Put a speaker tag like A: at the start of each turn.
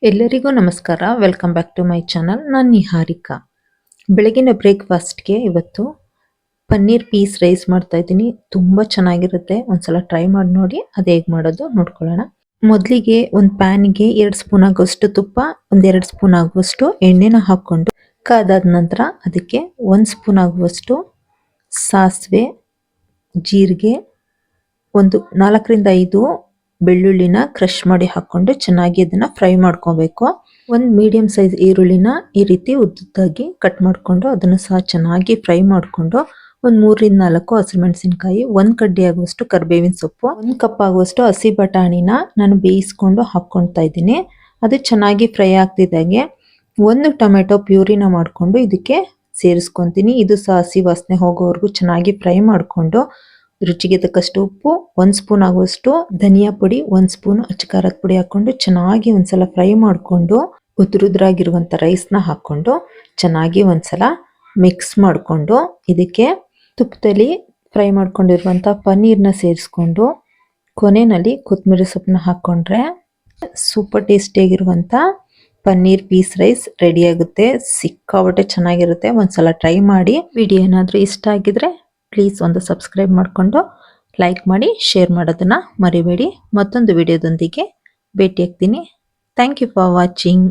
A: ಎಲ್ಲರಿಗೂ ನಮಸ್ಕಾರ. Welcome back to my channel. ನಾನು ನಿಹಾರಿಕಾ. ಬೆಳಗಿನ ಬ್ರೇಕ್ಫಾಸ್ಟ್ಗೆ ಇವತ್ತು ಪನ್ನೀರ್ ಪೀಸ್ ರೈಸ್ ಮಾಡ್ತಾ ಇದ್ದೀನಿ. ತುಂಬ ಚೆನ್ನಾಗಿರುತ್ತೆ. ಒಂದ್ಸಲ ಟ್ರೈ ಮಾಡಿ ನೋಡಿ. ಅದು ಹೇಗೆ ಮಾಡೋದು ನೋಡ್ಕೊಳ್ಳೋಣ. ಮೊದಲಿಗೆ ಒಂದು ಪ್ಯಾನ್ಗೆ 2 ಸ್ಪೂನ್ ಆಗುವಷ್ಟು ತುಪ್ಪ, 1-2 ಸ್ಪೂನ್ ಆಗುವಷ್ಟು ಎಣ್ಣೆನ ಹಾಕ್ಕೊಂಡು ಕಾದಾದ ನಂತರ ಅದಕ್ಕೆ 1 ಸ್ಪೂನ್ ಆಗುವಷ್ಟು ಸಾಸಿವೆ, ಜೀರಿಗೆ, ಒಂದು 4-5 ಬೆಳ್ಳುಳ್ಳಿನ ಕ್ರಷ್ ಮಾಡಿ ಹಾಕೊಂಡು ಚೆನ್ನಾಗಿ ಅದನ್ನ ಫ್ರೈ ಮಾಡ್ಕೋಬೇಕು. ಒಂದು ಮೀಡಿಯಂ ಸೈಜ್ ಈರುಳ್ಳಿನ ಈ ರೀತಿ ಉದ್ದುದ್ದಾಗಿ ಕಟ್ ಮಾಡ್ಕೊಂಡು ಅದನ್ನು ಸಹ ಚೆನ್ನಾಗಿ ಫ್ರೈ ಮಾಡ್ಕೊಂಡು ಒಂದು 3-4 ಹಸಿಮೆಣಸಿನಕಾಯಿ, 1 ಕಡ್ಡಿ ಆಗುವಷ್ಟು ಕರಿಬೇವಿನ ಸೊಪ್ಪು, 1 ಕಪ್ ಆಗುವಷ್ಟು ಹಸಿ ಬಟಾಣಿನ ನಾನು ಬೇಯಿಸ್ಕೊಂಡು ಹಾಕ್ಕೊಳ್ತಾ ಇದ್ದೀನಿ. ಅದು ಚೆನ್ನಾಗಿ ಫ್ರೈ ಆಗ್ತಿದ್ದಾಗೆ 1 ಟೊಮೆಟೊ ಪ್ಯೂರಿನ ಮಾಡ್ಕೊಂಡು ಇದಕ್ಕೆ ಸೇರಿಸ್ಕೊಂತೀನಿ. ಇದು ಸಹ ಹಸಿ ವಾಸನೆ ಹೋಗೋವರೆಗೂ ಚೆನ್ನಾಗಿ ಫ್ರೈ ಮಾಡ್ಕೊಂಡು ರುಚಿಗೆ ತಕ್ಕಷ್ಟು ಉಪ್ಪು, 1 ಸ್ಪೂನ್ ಆಗುವಷ್ಟು ಧನಿಯಾ ಪುಡಿ, 1 ಸ್ಪೂನ್ ಅಚ್ಚಕಾರದ ಪುಡಿ ಹಾಕೊಂಡು ಚೆನ್ನಾಗಿ ಒಂದ್ಸಲ ಫ್ರೈ ಮಾಡ್ಕೊಂಡು ಉದುರುದ್ರಾಗಿರುವಂಥ ರೈಸ್ನ ಹಾಕೊಂಡು ಚೆನ್ನಾಗಿ ಒಂದ್ಸಲ ಮಿಕ್ಸ್ ಮಾಡಿಕೊಂಡು ಇದಕ್ಕೆ ತುಪ್ಪದಲ್ಲಿ ಫ್ರೈ ಮಾಡ್ಕೊಂಡಿರುವಂಥ ಪನ್ನೀರ್ನ ಸೇರಿಸ್ಕೊಂಡು ಕೊನೆಯಲ್ಲಿ ಕೊತ್ತಂಬರಿ ಸೊಪ್ಪನ್ನ ಹಾಕ್ಕೊಂಡ್ರೆ ಸೂಪರ್ ಟೇಸ್ಟಿಯಾಗಿರುವಂಥ ಪನ್ನೀರ್ ಪೀಸ್ ರೈಸ್ ರೆಡಿ ಆಗುತ್ತೆ. ಸಿಕ್ಕಾಪಟ್ಟೆ ಚೆನ್ನಾಗಿರುತ್ತೆ. ಒಂದ್ಸಲ ಟ್ರೈ ಮಾಡಿ. ವಿಡಿಯೋ ಏನಾದರೂ ಇಷ್ಟ ಆಗಿದ್ರೆ ಪ್ಲೀಸ್ ಒಂದು ಸಬ್ಸ್ಕ್ರೈಬ್ ಮಾಡಿಕೊಂಡು ಲೈಕ್ ಮಾಡಿ, ಶೇರ್ ಮಾಡೋದನ್ನ ಮರಿಬೇಡಿ. ಮತ್ತೊಂದು ವಿಡಿಯೋದೊಂದಿಗೆ ಭೇಟಿಯಾಗ್ತೀನಿ. Thank you for watching.